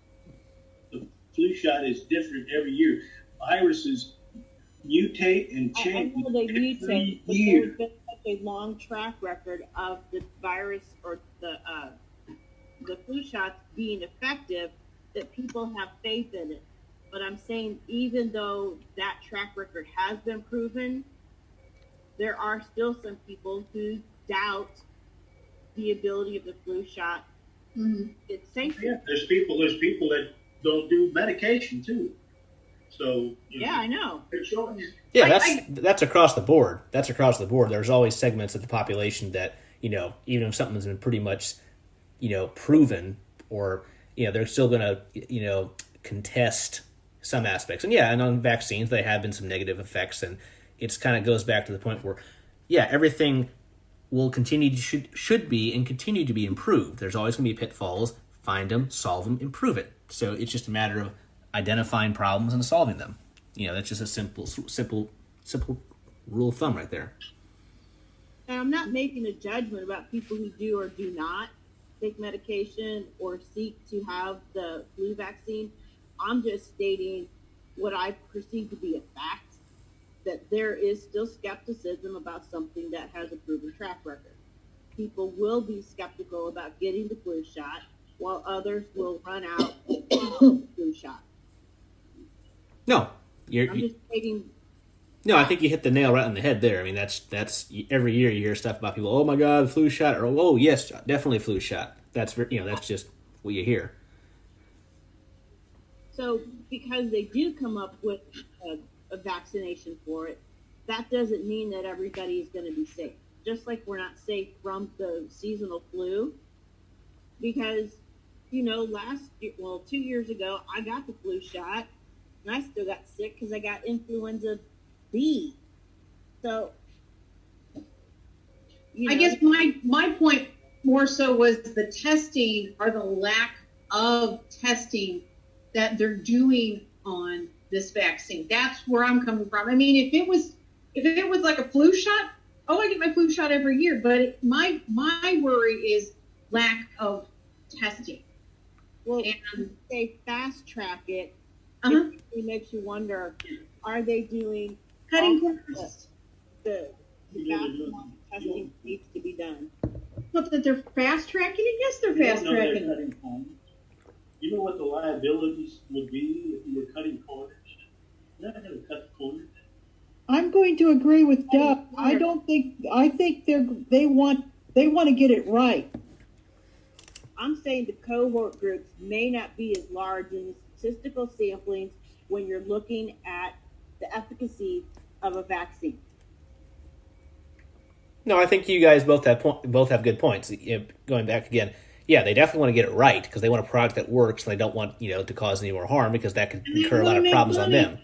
Speaker 5: The flu shot is different every year. Viruses mutate and
Speaker 4: I
Speaker 5: change
Speaker 4: know they
Speaker 5: every
Speaker 4: mutate, but
Speaker 5: year.
Speaker 4: there's been such a long track record of the virus or the flu shots being effective that people have faith in it. But I'm saying, even though that track record has been proven, there are still some people who doubt the ability of the flu shot.
Speaker 2: Mm-hmm.
Speaker 4: It's safe.
Speaker 5: Yeah, there's people that don't do medication too. So
Speaker 4: Yeah, I know.
Speaker 5: their choice.
Speaker 1: Yeah, that's across the board. That's across the board. There's always segments of the population that, even if something's been pretty much, proven, or, they're still going to, contest some aspects. And on vaccines, there have been some negative effects, and it's kind of goes back to the point where, everything will continue to should be and continue to be improved. There's always going to be pitfalls. Find them, solve them, improve it. So it's just a matter of identifying problems and solving them. That's just a simple rule of thumb right there.
Speaker 4: And I'm not making a judgment about people who do or do not take medication or seek to have the flu vaccine. I'm just stating what I perceive to be a fact, that there is still skepticism about something that has a proven track record. People will be skeptical about getting the flu shot, while others will run out the flu shot.
Speaker 1: No,
Speaker 4: I'm just stating.
Speaker 1: No, I think you hit the nail right on the head there. I mean, that's every year you hear stuff about people. Oh my God, flu shot, or oh yes, definitely flu shot. That's that's just what you hear.
Speaker 4: So because they do come up with a vaccination for it, that doesn't mean that everybody is going to be safe. Just like we're not safe from the seasonal flu, because 2 years ago I got the flu shot and I still got sick because I got influenza B. So
Speaker 2: I guess my point more so was the testing, or the lack of testing that they're doing on this vaccine. That's where I'm coming from. I mean, if it was like a flu shot, I get my flu shot every year. But my worry is lack of testing.
Speaker 4: Well, they fast track it.
Speaker 2: Uh-huh.
Speaker 4: It makes you wonder: are they doing
Speaker 2: Cutting
Speaker 4: all
Speaker 2: corners.
Speaker 4: the vast amount of testing needs to be done?
Speaker 2: But that they're fast tracking it? Yes, they're fast tracking it.
Speaker 5: You know what the liabilities would be if you were cutting corners? You're not going to cut corners.
Speaker 3: I'm going to agree with Doug. I think they want to get it right.
Speaker 4: I'm saying the cohort groups may not be as large in the statistical samplings when you're looking at the efficacy of a vaccine.
Speaker 1: No, I think you guys both have good points. Going back again, they definitely want to get it right because they want a product that works and they don't want to cause any more harm because that could incur a lot of problems on them.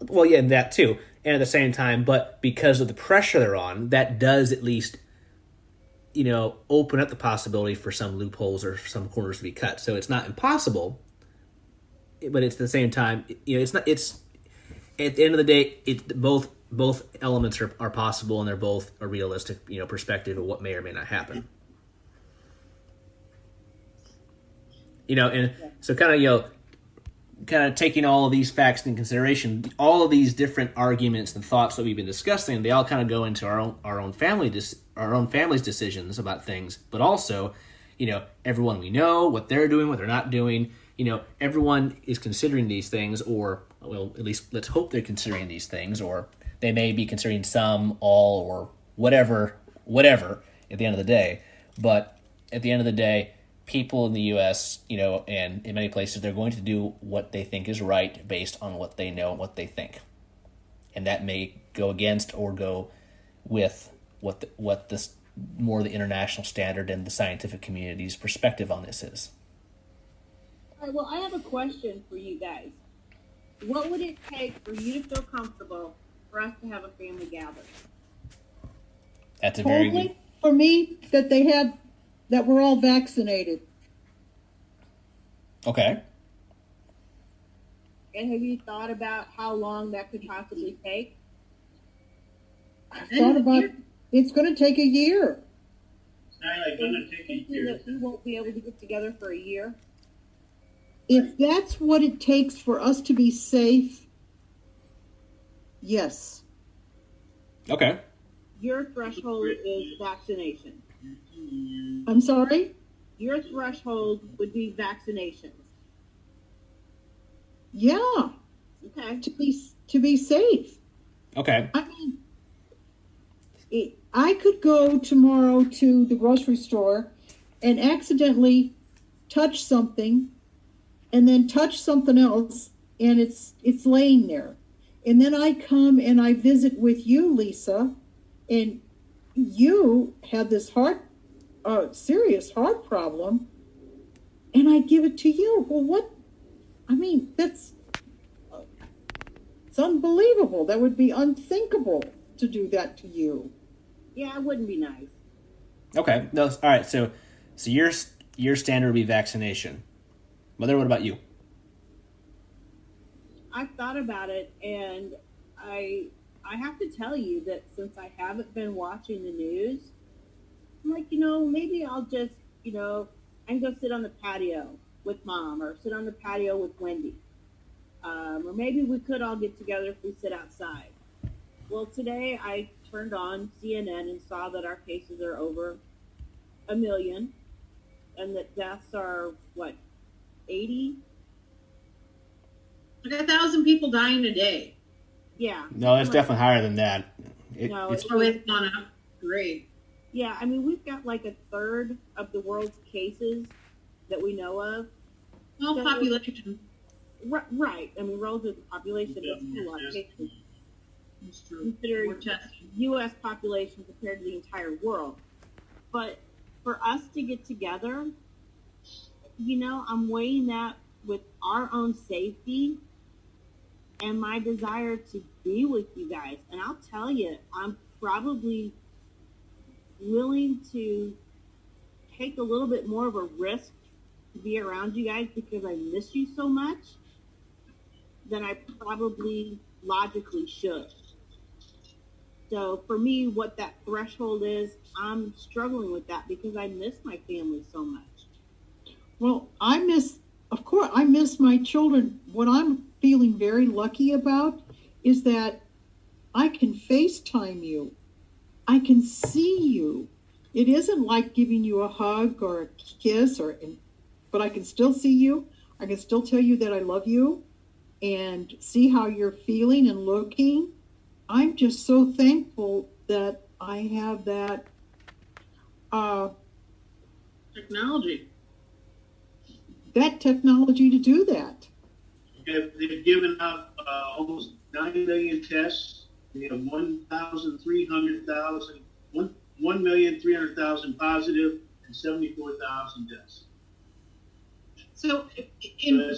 Speaker 1: Well, yeah, and that too. And at the same time, but because of the pressure they're on, that does at least open up the possibility for some loopholes or some corners to be cut. So it's not impossible, but it's at the same time, it's not. It's at the end of the day, both elements are possible, and they're both a realistic, perspective of what may or may not happen. And so kind of taking all of these facts into consideration, all of these different arguments and thoughts that we've been discussing, they all kind of go into our own family's decisions about things, but also, everyone we know, what they're doing, what they're not doing. Everyone is considering these things, or well, at least let's hope they're considering these things, or they may be considering some, all, or whatever. At the end of the day, but at the end of the day, people in the U.S., and in many places, they're going to do what they think is right based on what they know and what they think. And that may go against or go with what this more the international standard and the scientific community's perspective on this is.
Speaker 4: All right, well, I have a question for you guys. What would it take for you to feel comfortable for us to have a family gathering?
Speaker 1: That's a very
Speaker 3: Totally,
Speaker 1: good...
Speaker 3: for me, that we're all vaccinated.
Speaker 1: Okay.
Speaker 4: And have you thought about how long that could possibly take?
Speaker 3: I've thought about it's going to take a year.
Speaker 5: It's not like going to take a year.
Speaker 4: That we won't be able to get together for a year?
Speaker 3: If that's what it takes for us to be safe, yes.
Speaker 1: Okay.
Speaker 4: Your threshold is vaccination.
Speaker 3: I'm sorry?
Speaker 4: Your threshold would be vaccinations.
Speaker 3: Yeah,
Speaker 4: Okay.
Speaker 3: to be safe.
Speaker 1: Okay.
Speaker 3: I mean, I could go tomorrow to the grocery store and accidentally touch something and then touch something else, and it's laying there. And then I come and I visit with you, Lisa, and you have this serious heart problem, and I give it to you. Well, what? I mean, it's unbelievable. That would be unthinkable to do that to you.
Speaker 4: Yeah, it wouldn't be nice.
Speaker 1: Okay. No, all right. So your standard would be vaccination. Mother, what about you?
Speaker 4: I've thought about it, and I have to tell you that since I haven't been watching the news, I'm like, maybe I'll just, I can go sit on the patio with Mom or sit on the patio with Wendy. Or maybe we could all get together if we sit outside. Well, today I turned on CNN and saw that our cases are over 1 million and that deaths are, 80?
Speaker 2: Like 1,000 people dying a day.
Speaker 4: Yeah.
Speaker 1: No, it's definitely higher than that.
Speaker 2: It's gone up. Great.
Speaker 4: Yeah, I mean, we've got like a third of the world's cases that we know of.
Speaker 2: Well,
Speaker 4: So-
Speaker 2: population.
Speaker 4: Right. I mean, relative to population, that's still a lot of cases.
Speaker 2: It's true.
Speaker 4: Consider
Speaker 2: We're testing.
Speaker 4: U.S. population compared to the entire world. But for us to get together, I'm weighing that with our own safety and my desire to be with you guys. And I'll tell you, I'm probably willing to take a little bit more of a risk to be around you guys because I miss you so much than I probably logically should. So for me, what that threshold is, I'm struggling with that because I miss my family so much.
Speaker 3: Well, I miss my children. What I'm feeling very lucky about is that I can FaceTime you. I can see you. It isn't like giving you a hug or a kiss, but I can still see you. I can still tell you that I love you and see how you're feeling and looking. I'm just so thankful that I have that
Speaker 2: Technology.
Speaker 3: technology to do that.
Speaker 5: They've given out almost 9 million tests. We have 1,300,000 positive and 74,000 deaths.
Speaker 2: So,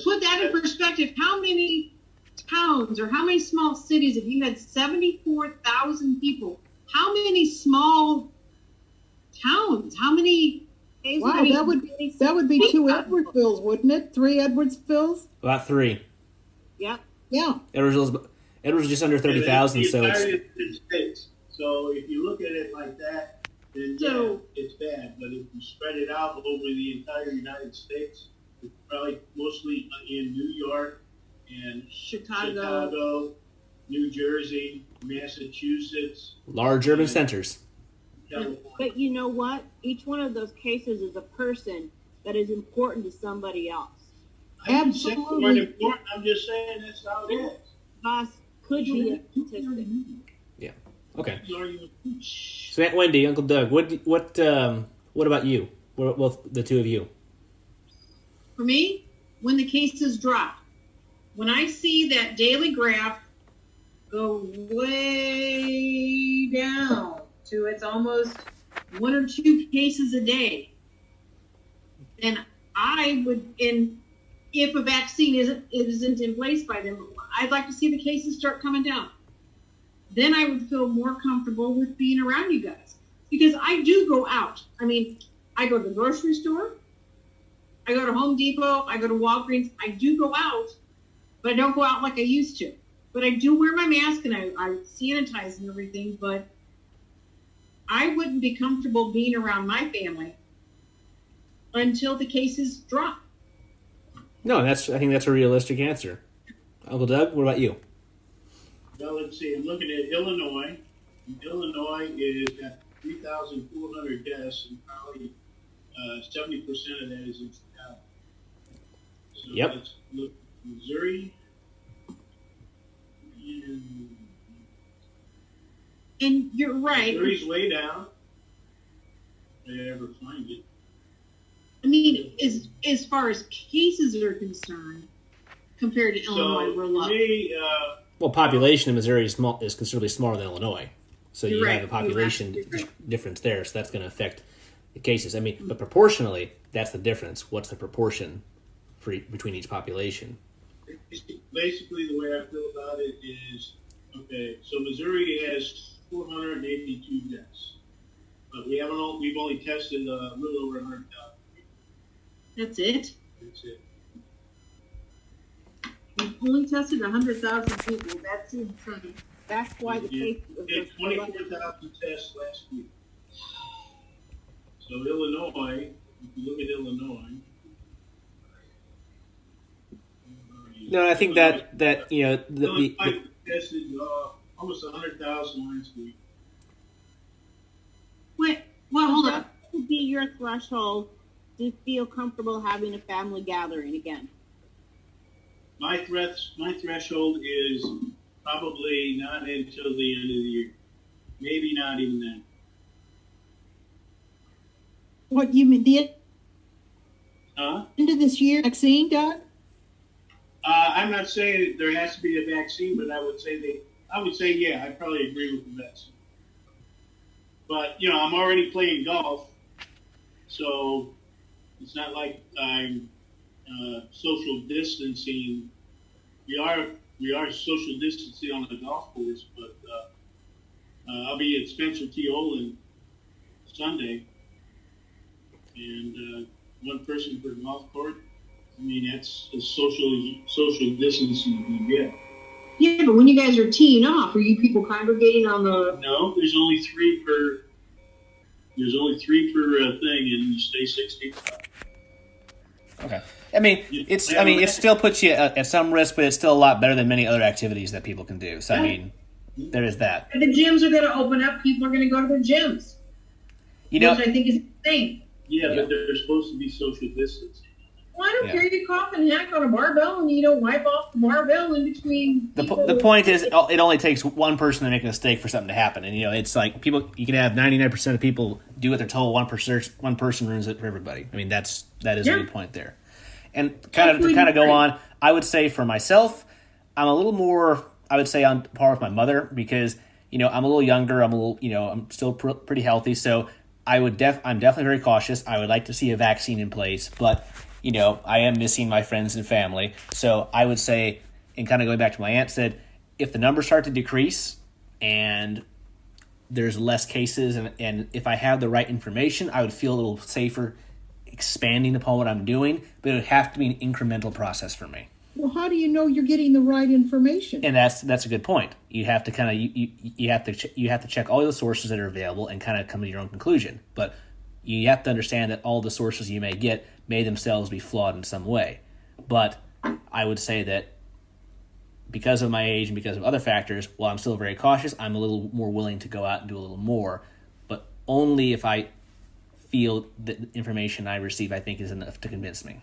Speaker 2: put that in perspective, how many towns or how many small cities, if you had 74,000 people, how many small towns, how many?
Speaker 3: Wow, that would be 2 Edwardsvilles, wouldn't it? 3 Edwardsvilles?
Speaker 1: About 3.
Speaker 4: Yep.
Speaker 3: Yeah.
Speaker 1: Edwardsville's just under 30,000, so it's...
Speaker 5: States. So if you look at it like that, then it's bad. But if you spread it out over the entire United States, it's probably mostly in New York and Chicago, New Jersey, Massachusetts.
Speaker 1: Large urban centers.
Speaker 5: California.
Speaker 4: But you know what? Each one of those cases is a person that is important to somebody else.
Speaker 3: Absolutely.
Speaker 5: I'm just saying that's how it is.
Speaker 4: Boss could be a statistic.
Speaker 1: Yeah. Okay. So Aunt Wendy, Uncle Doug, what about you? What the two of you?
Speaker 2: For me, when the cases drop, when I see that daily graph go way down to it's almost 1 or 2 cases a day, then I would, and if a vaccine isn't in place by then, I'd like to see the cases start coming down. Then I would feel more comfortable with being around you guys. Because I do go out. I mean, I go to the grocery store, I go to Home Depot, I go to Walgreens. I do go out, but I don't go out like I used to. But I do wear my mask and I sanitize and everything, but I wouldn't be comfortable being around my family until the cases drop.
Speaker 1: No, I think that's a realistic answer. Uncle Doug, what about you?
Speaker 5: Well, let's see. I'm looking at Illinois. Illinois is at 3,400 deaths, and probably 70% of that is in Chicago. So
Speaker 1: Yep.
Speaker 5: Let's look at Missouri.
Speaker 2: And you're right.
Speaker 5: Missouri's way down. If I ever find it.
Speaker 2: I mean, as far as cases are concerned, compared to Illinois, we're low.
Speaker 5: For me,
Speaker 1: Well, population in Missouri is considerably smaller than Illinois, so you
Speaker 2: You're
Speaker 1: have
Speaker 2: right.
Speaker 1: a population
Speaker 2: You're right.
Speaker 1: difference there. So that's going to affect the cases. I mean, but proportionally, that's the difference. What's the proportion between each population?
Speaker 5: basically the way I feel about it is, okay, so Missouri has 482 deaths, but we've only tested a little over 100,000 people.
Speaker 2: That's it?
Speaker 5: That's it.
Speaker 2: We've only tested 100,000 people. That's insane.
Speaker 4: That's why the
Speaker 5: We
Speaker 4: case
Speaker 5: did 24,000 tests last week. So Illinois, if you look at Illinois.
Speaker 1: No, I think that you know
Speaker 5: Illinois tested almost 100,000 last week.
Speaker 2: Wait, well, hold on.
Speaker 4: What would be your threshold to feel comfortable having a family gathering again?
Speaker 5: My threshold is probably not until the end of the year. Maybe not even then.
Speaker 3: What you mean, the
Speaker 5: Huh?
Speaker 3: end of this year vaccine, Doug?
Speaker 5: I'm not saying there has to be a vaccine, but I would say yeah, I probably agree with the vaccine. But I'm already playing golf, so it's not like I'm social distancing. We are social distancing on the golf course, but I'll be at Spencer T. Olin Sunday, and one person per golf court. I mean, that's as social distancing you can get.
Speaker 2: Yeah, but when you guys are teeing off, are you people congregating on the...
Speaker 5: No, there's only three per thing, and you stay 6 feet apart.
Speaker 1: Okay. I mean, it still puts you at some risk, but it's still a lot better than many other activities that people can do. So, I mean, there is that.
Speaker 2: If the gyms are going to open up, people are going to go to their gyms. Which I think is insane.
Speaker 5: Yeah, but they're supposed to be social distancing.
Speaker 2: Well, I don't care. You cough and hack on a barbell, and you don't wipe off the barbell in between.
Speaker 1: The point is, it only takes one person to make a mistake for something to happen, and it's like you can have 99% of people do what they're told. One person ruins it for everybody. I mean, that is a good point there. And to kind of go on, I would say for myself, I'm a little more, I would say, on par with my mother because I'm a little younger. I'm still pretty healthy, so I'm definitely very cautious. I would like to see a vaccine in place, but I am missing my friends and family. So I would say, and kind of going back to my aunt said, if the numbers start to decrease and there's less cases, and if I have the right information, I would feel a little safer expanding upon what I'm doing, but it would have to be an incremental process for me.
Speaker 3: Well, how do you know you're getting the right information?
Speaker 1: And that's a good point. You have to kind of you have to check all the sources that are available and kind of come to your own conclusion. But you have to understand that all the sources you may get may themselves be flawed in some way. But I would say that because of my age and because of other factors, while I'm still very cautious, I'm a little more willing to go out and do a little more, but only if I feel that the information I receive I think is enough to convince me.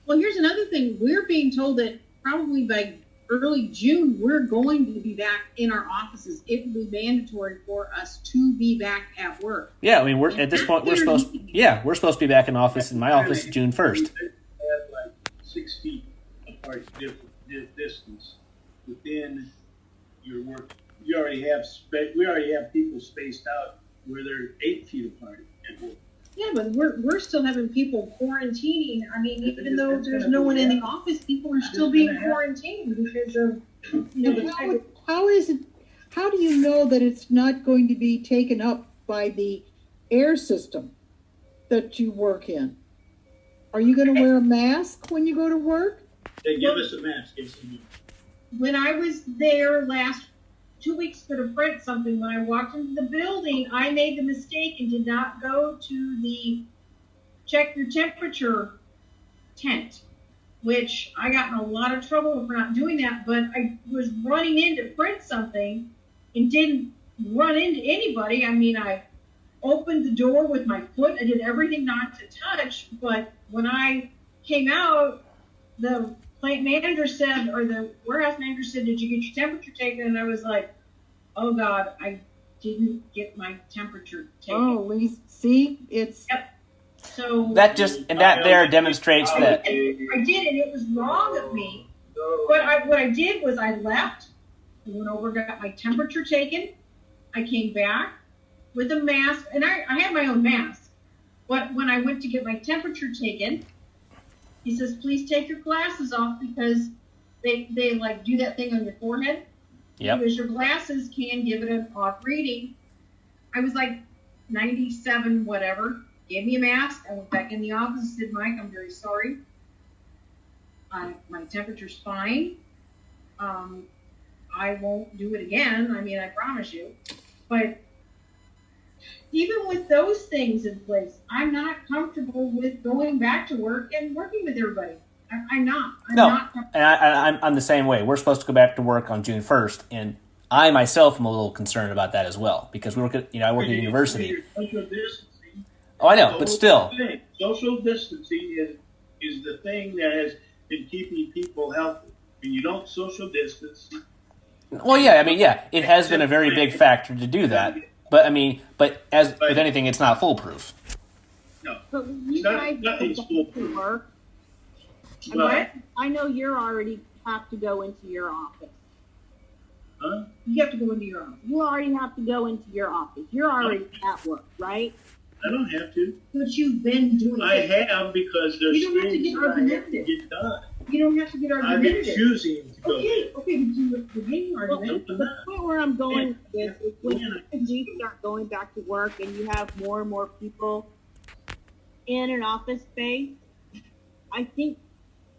Speaker 2: Well, here's another thing. We're being told that probably by early June, we're going to be back in our offices. It will be mandatory for us to be back at work.
Speaker 1: Yeah, I mean, at this point, we're supposed to be back in my office, June 1st.
Speaker 5: 6 feet apart distance within your work. We already have people spaced out where they're 8 feet apart at work.
Speaker 2: Yeah, but we're still having people quarantining. I mean, even though there's no one in the office, people are still being quarantined because of
Speaker 3: How do you know that it's not going to be taken up by the air system that you work in? Are you going to wear a mask when you go to work?
Speaker 5: They give us a mask. Yes, we do.
Speaker 2: when I was there last 2 weeks ago to print something, when I walked into the building, I made the mistake and did not go to the check your temperature tent, which I got in a lot of trouble for not doing that, but I was running in to print something and didn't run into anybody. I mean, I opened the door with my foot. I did everything not to touch, but when I came out, the plant manager said, or the warehouse manager said, "Did you get your temperature taken?" And I was like, "Oh God, I didn't get my temperature taken."
Speaker 3: Oh, Lisa, see, it's...
Speaker 2: Yep. So
Speaker 1: That there demonstrates that.
Speaker 2: I did, and it was wrong of me. But what I did was I left, I went over, got my temperature taken. I came back with a mask, and I had my own mask. But when I went to get my temperature taken, he says, "Please take your glasses off," because they like do that thing on your forehead.
Speaker 1: Yep.
Speaker 2: Because your glasses can give it an off reading. I was like 97, whatever. Gave me a mask. I went back in the office and said, "Mike, I'm very sorry. My temperature's fine. I won't do it again. I mean, I promise you." But even with those things in place, I'm not comfortable with going back to work and working with everybody. I'm not.
Speaker 1: And I'm the same way. We're supposed to go back to work on June 1st, and I myself am a little concerned about that as well, because I work at university. Oh, I know, but still.
Speaker 5: Social distancing is the thing that has been keeping people healthy. When you don't social distance.
Speaker 1: Well, yeah, it has been a very big factor to do that. But as with anything, it's not foolproof.
Speaker 5: No,
Speaker 4: But you guys
Speaker 5: nothing's
Speaker 4: go
Speaker 5: foolproof.
Speaker 4: to work.
Speaker 2: What?
Speaker 4: I know you already have to go into your office.
Speaker 5: Huh?
Speaker 2: You have to go into your office.
Speaker 4: You already have to go into your office. You're already at work, right?
Speaker 5: I don't have to.
Speaker 2: But you've been doing
Speaker 5: I
Speaker 2: it.
Speaker 5: have, because there's
Speaker 2: You don't have to
Speaker 5: things
Speaker 2: get
Speaker 5: that I have to
Speaker 2: argumentative.
Speaker 5: get done.
Speaker 2: You don't have to get
Speaker 5: I've been
Speaker 2: argumentative.
Speaker 5: choosing to go.
Speaker 2: Okay, but you're getting argumentative.
Speaker 4: The point where I'm going with this is when
Speaker 5: Yeah.
Speaker 4: you start going back to work and you have more and more people in an office space, I think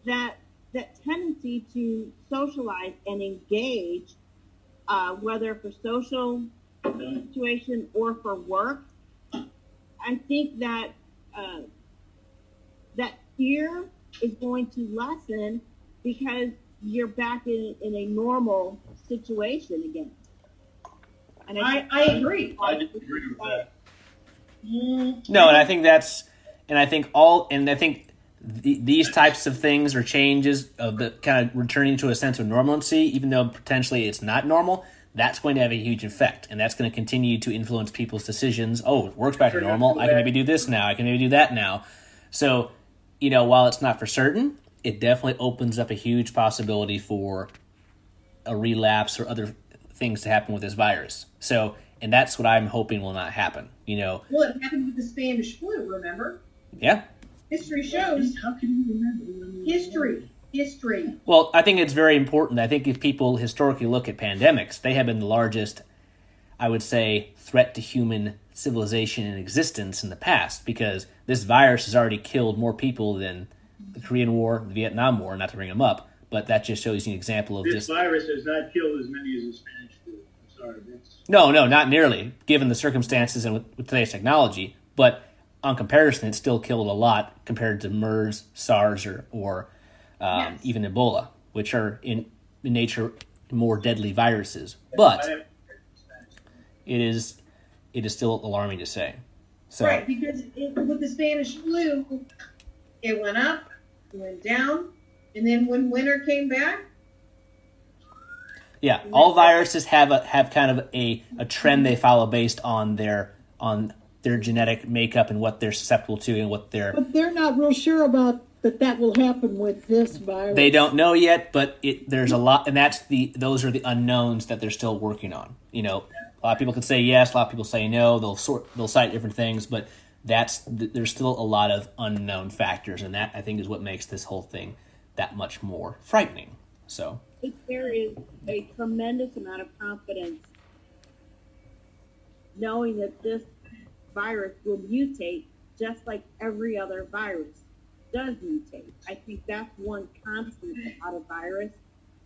Speaker 4: that tendency to socialize and engage, whether for social situation or for work, I think that that fear is going to lessen because you're back in a normal situation again. And
Speaker 2: I agree.
Speaker 5: I disagree with that.
Speaker 1: No, and I think these types of things or changes of the kind of returning to a sense of normalcy, even though potentially it's not normal, that's going to have a huge effect, and that's going to continue to influence people's decisions. Oh, it works back to normal. I can maybe do this now. I can maybe do that now. So, while it's not for certain, it definitely opens up a huge possibility for a relapse or other things to happen with this virus. So, and that's what I'm hoping will not happen.
Speaker 2: Well, it happened with the Spanish flu, remember?
Speaker 1: Yeah.
Speaker 2: History shows.
Speaker 5: How can you remember?
Speaker 2: History.
Speaker 1: Well, I think it's very important. I think if people historically look at pandemics, they have been the largest, I would say, threat to human civilization in existence in the past, because this virus has already killed more people than the Korean War, the Vietnam War, not to bring them up, but that just shows you an example of
Speaker 5: This
Speaker 1: just...
Speaker 5: virus has not killed as many as the Spanish flu. I'm sorry, Vince.
Speaker 1: No, not nearly, given the circumstances and with today's technology, but on comparison, it still killed a lot compared to MERS, SARS, or
Speaker 2: Yes.
Speaker 1: even Ebola, which are in nature more deadly viruses. But it is still alarming to say. So,
Speaker 2: Right, because with the Spanish flu, it went up, it went down, and then when winter came back,
Speaker 1: yeah, all viruses have kind of a trend they follow based on their genetic makeup and what they're susceptible to and what they're...
Speaker 3: But they're not real sure about
Speaker 6: that will happen with this virus.
Speaker 1: They don't know yet, but there's a lot, and those are the unknowns that they're still working on. You know, a lot of people could say yes, a lot of people say no. They'll cite different things, but there's still a lot of unknown factors, and that I think is what makes this whole thing that much more frightening. So
Speaker 4: there is a tremendous amount of confidence knowing that this virus will mutate just like every other virus does mutate. I think that's one constant about a virus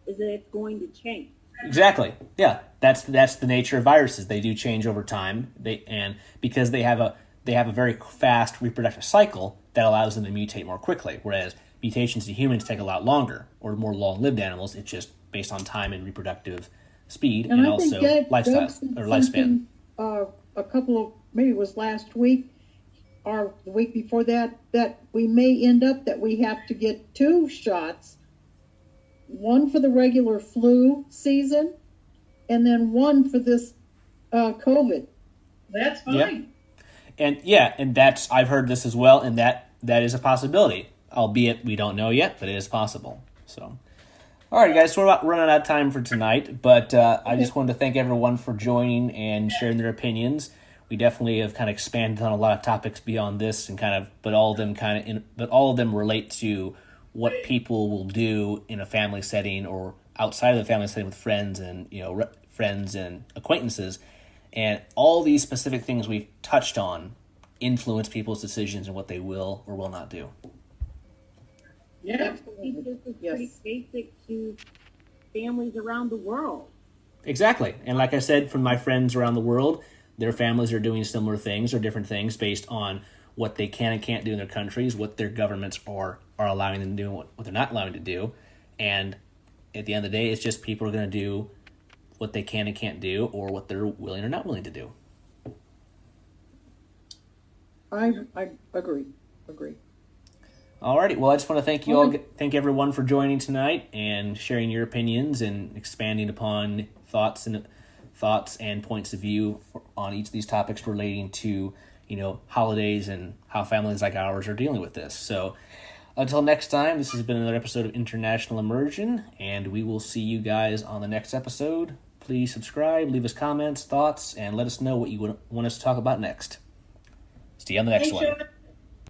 Speaker 4: is that it's going to change.
Speaker 1: Exactly. Yeah, that's the nature of viruses. They do change over time. Because they have a very fast reproductive cycle that allows them to mutate more quickly. Whereas mutations in humans take a lot longer, or more long-lived animals. It's just based on time and reproductive speed, and also lifestyle or lifespan.
Speaker 6: A couple of, maybe it was last week or the week before that we may end up that we have to get 2 shots, one for the regular flu season and then one for this COVID.
Speaker 2: That's fine.
Speaker 1: And that's, I've heard this as well, and that is a possibility, albeit we don't know yet, but it is possible. So, all right, guys, so we're about running out of time for tonight, but I just wanted to thank everyone for joining and sharing their opinions. We definitely have kind of expanded on a lot of topics beyond this, and but all of them relate to what people will do in a family setting or outside of the family setting with friends and friends and acquaintances, and all these specific things we've touched on influence people's decisions and what they will or will not do.
Speaker 2: Yeah.
Speaker 4: I think this is pretty basic to families around the world.
Speaker 1: Exactly. And like I said, from my friends around the world, their families are doing similar things or different things based on what they can and can't do in their countries, what their governments are allowing them to do, and what they're not allowing to do. And at the end of the day, it's just people are going to do what they can and can't do, or what they're willing or not willing to do.
Speaker 6: I agree.
Speaker 1: Alrighty, well, I just want to thank everyone for joining tonight and sharing your opinions and expanding upon thoughts and points of view on each of these topics relating to, holidays and how families like ours are dealing with this. So until next time, this has been another episode of International Immersion, and we will see you guys on the next episode. Please subscribe, leave us comments, thoughts, and let us know what you want us to talk about next. See you on the next one.
Speaker 2: Sean.